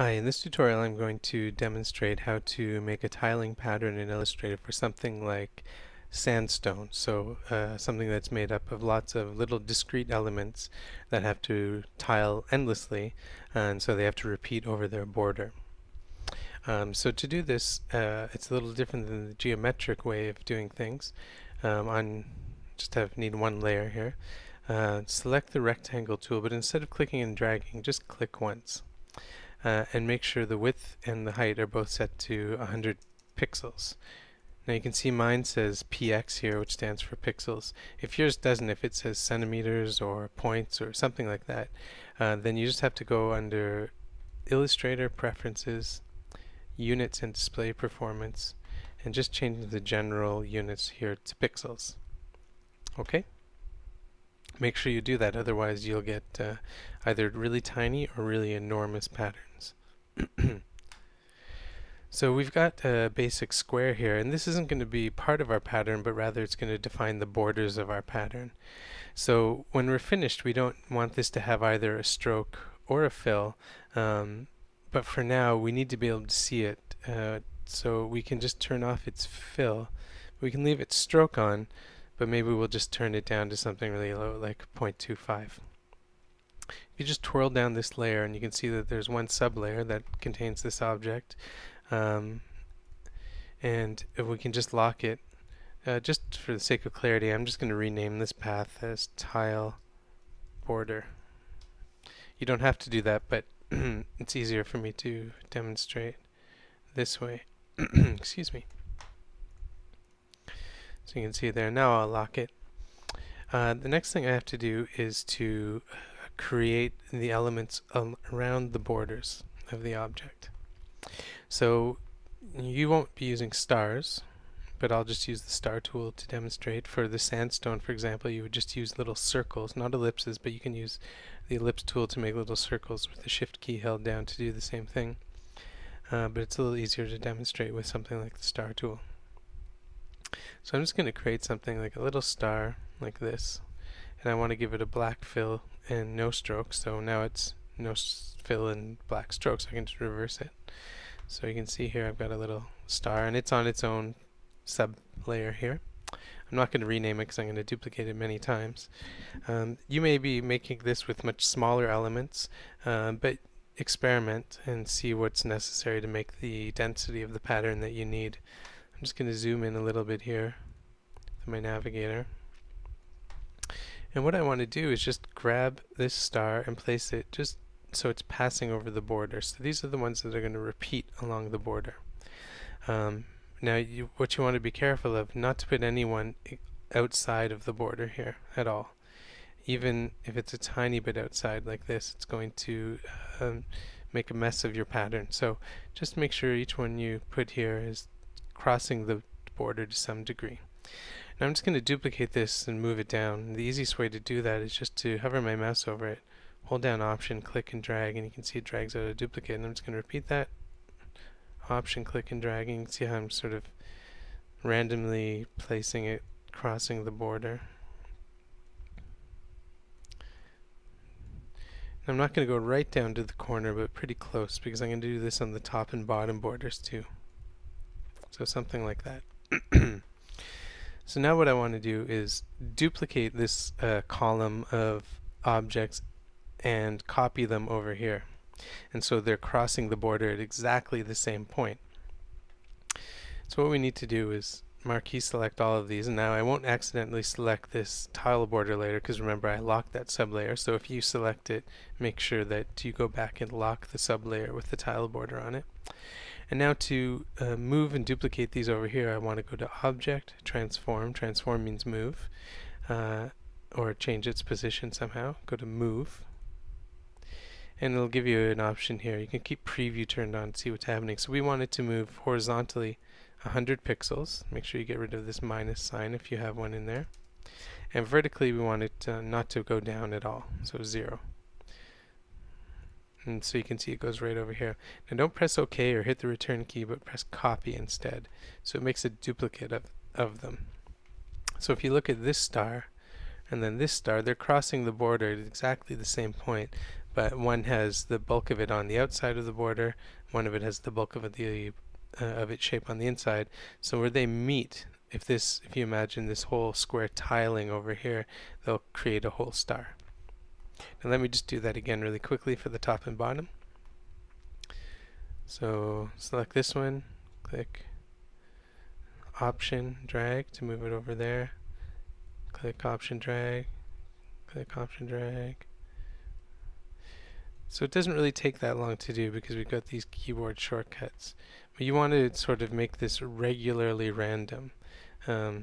Hi, in this tutorial I'm going to demonstrate how to make a tiling pattern in Illustrator for something like sandstone. Something that's made up of lots of little discrete elements that have to tile endlessly, and so they have to repeat over their border. So to do this, it's a little different than the geometric way of doing things. Need one layer here. Select the rectangle tool, but instead of clicking and dragging, just click once. And make sure the width and the height are both set to 100 pixels. Now you can see mine says px here, which stands for pixels. If yours doesn't, if it says centimeters or points or something like that, then you just have to go under Illustrator Preferences, Units and Display Performance, and just change the general units here to pixels. Okay? Make sure you do that, otherwise you'll get either really tiny or really enormous patterns. So we've got a basic square here, and this isn't going to be part of our pattern, but rather it's going to define the borders of our pattern. So when we're finished, we don't want this to have either a stroke or a fill, but for now we need to be able to see it, so we can just turn off its fill. We can leave its stroke on, but maybe we'll just turn it down to something really low, like 0.25. You just twirl down this layer, and you can see that there's one sublayer that contains this object, and if we can just lock it, just for the sake of clarity, I'm just going to rename this path as tile border. You don't have to do that, but it's easier for me to demonstrate this way. Excuse me. So you can see it there. Now I'll lock it. The next thing I have to do is to create the elements around the borders of the object. So you won't be using stars, but I'll just use the star tool to demonstrate. For the sandstone, for example, you would just use little circles, not ellipses, but you can use the ellipse tool to make little circles with the shift key held down to do the same thing. But it's a little easier to demonstrate with something like the star tool. So I'm just going to create something like a little star like this, and I want to give it a black fill and no stroke, so now it's no fill and black strokes. I can just reverse it. So you can see here I've got a little star, and it's on its own sub layer here. I'm not going to rename it because I'm going to duplicate it many times. You may be making this with much smaller elements, but experiment and see what's necessary to make the density of the pattern that you need. I'm just going to zoom in a little bit here with my navigator. And what I want to do is just grab this star and place it just so it's passing over the border. So these are the ones that are going to repeat along the border. Now what you want to be careful of, not to put anyone outside of the border here at all. Even if it's a tiny bit outside like this, it's going to make a mess of your pattern. So just make sure each one you put here is crossing the border to some degree. Now I'm just going to duplicate this and move it down. The easiest way to do that is just to hover my mouse over it, hold down Option, click and drag, and you can see it drags out a duplicate. And I'm just going to repeat that. Option, click and drag, and you can see how I'm sort of randomly placing it, crossing the border. I'm not going to go right down to the corner, but pretty close, because I'm going to do this on the top and bottom borders too. So something like that. So now what I want to do is duplicate this column of objects and copy them over here. And so they're crossing the border at exactly the same point. So what we need to do is marquee select all of these, and now I won't accidentally select this tile border later, because remember I locked that sublayer. So if you select it, make sure that you go back and lock the sublayer with the tile border on it. And now to move and duplicate these over here, I want to go to Object, Transform. Transform means move, or change its position somehow. Go to Move, and it'll give you an option here. You can keep Preview turned on to see what's happening. So we want it to move horizontally 100 pixels. Make sure you get rid of this minus sign if you have one in there. And vertically we want it not to go down at all, so 0. And so you can see it goes right over here. Now don't press OK or hit the return key, but press copy instead. So it makes a duplicate of them. So if you look at this star and then this star, they're crossing the border at exactly the same point, but one has the bulk of it on the outside of the border, one of it has the bulk of its shape on the inside. So where they meet, if you imagine this whole square tiling over here, they'll create a whole star. Now let me just do that again really quickly for the top and bottom. So select this one, click Option, drag to move it over there, click Option, drag, click Option, drag. So it doesn't really take that long to do because we've got these keyboard shortcuts. But you want to sort of make this regularly random. So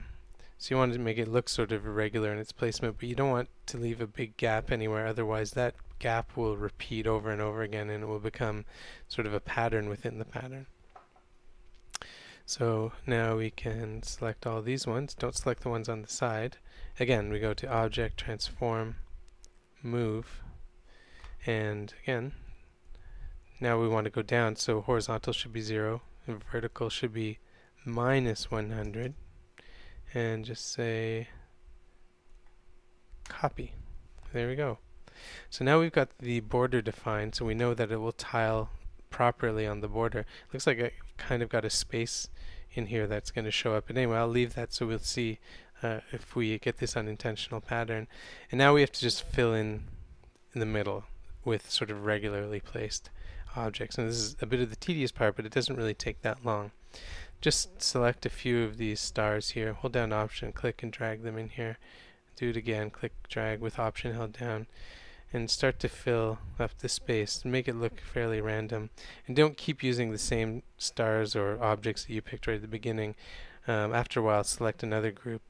you want to make it look sort of irregular in its placement, but you don't want to leave a big gap anywhere, otherwise that gap will repeat over and over again and it will become sort of a pattern within the pattern. So now we can select all these ones. Don't select the ones on the side. Again, we go to Object, Transform, Move, and again, now we want to go down, so horizontal should be 0, and vertical should be -100, and just say copy. There we go. So now we've got the border defined, so we know that it will tile properly on the border. Looks like I kind of got a space in here that's going to show up, but anyway, I'll leave that so we'll see if we get this unintentional pattern. And now we have to just fill in the middle with sort of regularly placed objects. And this is a bit of the tedious part, but it doesn't really take that long. Just select a few of these stars here, hold down Option, click and drag them in here. Do it again, click, drag with Option held down, and start to fill up the space and make it look fairly random. And don't keep using the same stars or objects that you picked right at the beginning. After a while, select another group,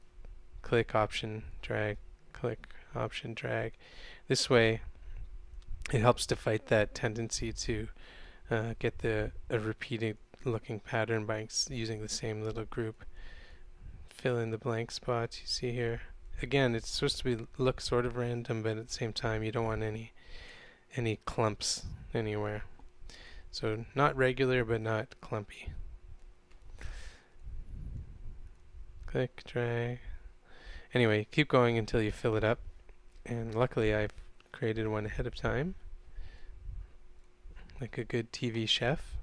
click Option, drag, click Option, drag. This way it helps to fight that tendency to get a repeated looking pattern by using the same little group. Fill in the blank spots you see here. Again, it's supposed to look sort of random, but at the same time you don't want any clumps anywhere. So not regular, but not clumpy. Click, drag. Anyway, keep going until you fill it up. And luckily I've created one ahead of time, like a good TV chef.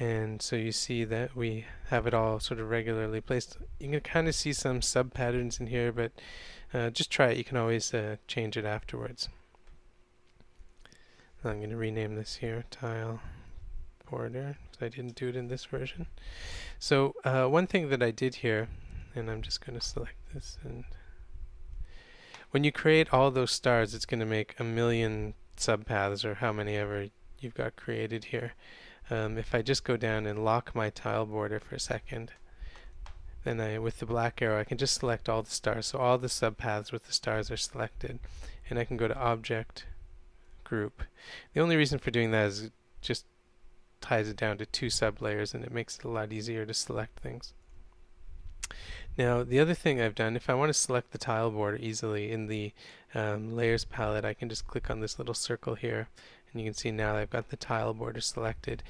And so you see that we have it all sort of regularly placed. You can kind of see some sub patterns in here, but just try it. You can always change it afterwards. I'm going to rename this here tile border, because I didn't do it in this version. So one thing that I did here, and I'm just going to select this, and when you create all those stars, it's going to make a million subpaths, or how many ever you've got created here. If I just go down and lock my tile border for a second, then with the black arrow I can just select all the stars. So all the subpaths with the stars are selected, and I can go to Object, Group. The only reason for doing that is it just ties it down to 2 sub-layers, and it makes it a lot easier to select things. Now the other thing I've done, if I want to select the tile border easily in the Layers palette, I can just click on this little circle here, and you can see now I've got the tile border selected.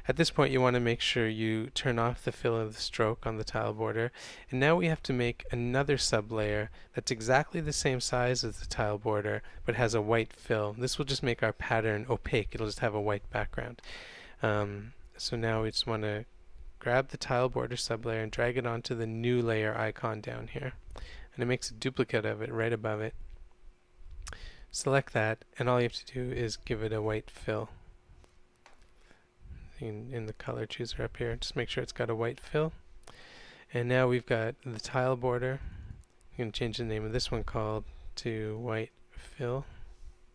At this point you want to make sure you turn off the fill of the stroke on the tile border, and now we have to make another sub-layer that's exactly the same size as the tile border but has a white fill. This will just make our pattern opaque. It'll just have a white background. So now we just want to grab the tile border sub-layer and drag it onto the new layer icon down here, and it makes a duplicate of it right above it. Select that, and all you have to do is give it a white fill. In the color chooser up here, just make sure it's got a white fill. And now we've got the tile border. I'm going to change the name of this one called to white fill.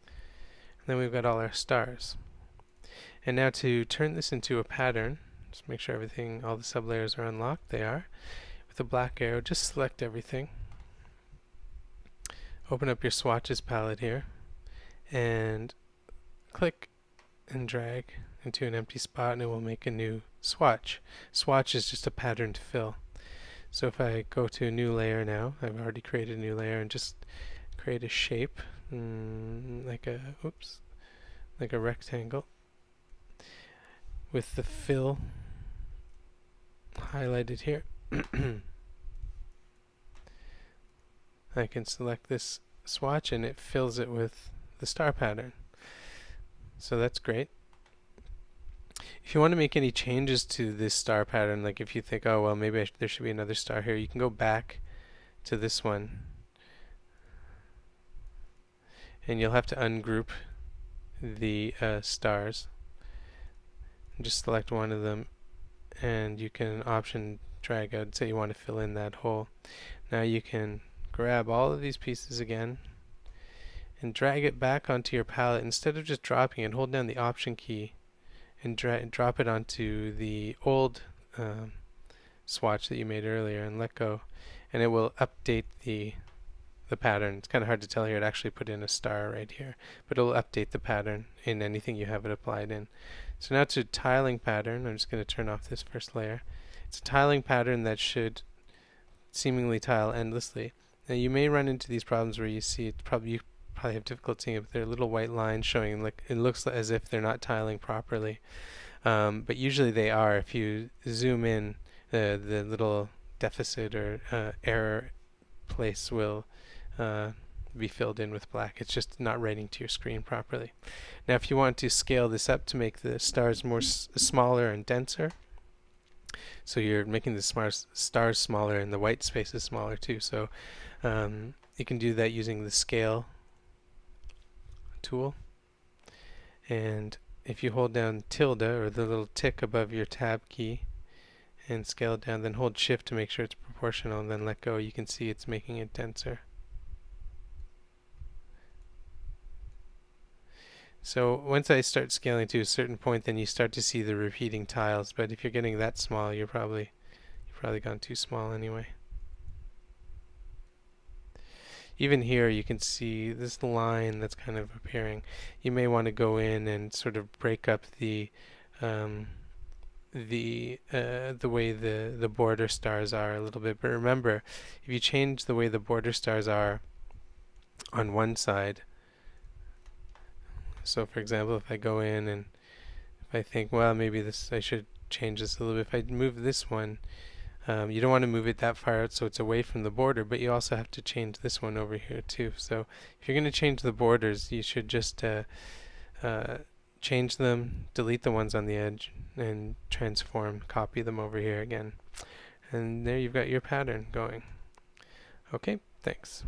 And then we've got all our stars. And now to turn this into a pattern, just make sure all the sublayers are unlocked. They are. With a black arrow, just select everything. Open up your swatches palette here and click and drag into an empty spot, and it will make a new swatch. Swatch is just a pattern to fill. So if I go to a new layer now, I've already created a new layer, and just create a shape like a rectangle with the fill highlighted here. I can select this swatch and it fills it with the star pattern. So that's great. If you want to make any changes to this star pattern, like if you think, oh well, maybe there should be another star here, you can go back to this one, and you'll have to ungroup the stars. Just select one of them, and you can option drag out, say you want to fill in that hole. Now you can grab all of these pieces again and drag it back onto your palette. Instead of just dropping it, hold down the option key and drop it onto the old swatch that you made earlier and let go, and it will update the pattern. It's kind of hard to tell here. It actually put in a star right here, but it will update the pattern in anything you have it applied in. So now to tiling pattern. I'm just going to turn off this first layer. It's a tiling pattern that should seemingly tile endlessly. Now you may run into these problems where you see you probably have difficulty seeing it, but there are little white lines showing, like it looks as if they're not tiling properly. But usually they are. If you zoom in, the little deficit or error place will be filled in with black. It's just not writing to your screen properly. Now if you want to scale this up to make the stars more smaller and denser, so you're making the stars smaller and the white space is smaller too, so you can do that using the scale tool. And if you hold down tilde, or the little tick above your tab key, and scale it down, then hold shift to make sure it's proportional, and then let go, you can see it's making it denser. So once I start scaling to a certain point, then you start to see the repeating tiles, but if you're getting that small, you've probably gone too small anyway. Even here you can see this line that's kind of appearing. You may want to go in and sort of break up the way the border stars are a little bit. But remember, if you change the way the border stars are on one side, so for example, if I go in and if I think, well, maybe I should change this a little bit. If I move this one, you don't want to move it that far out so it's away from the border, but you also have to change this one over here too. So if you're going to change the borders, you should just change them, delete the ones on the edge, and transform, copy them over here again. And there you've got your pattern going. Okay, thanks.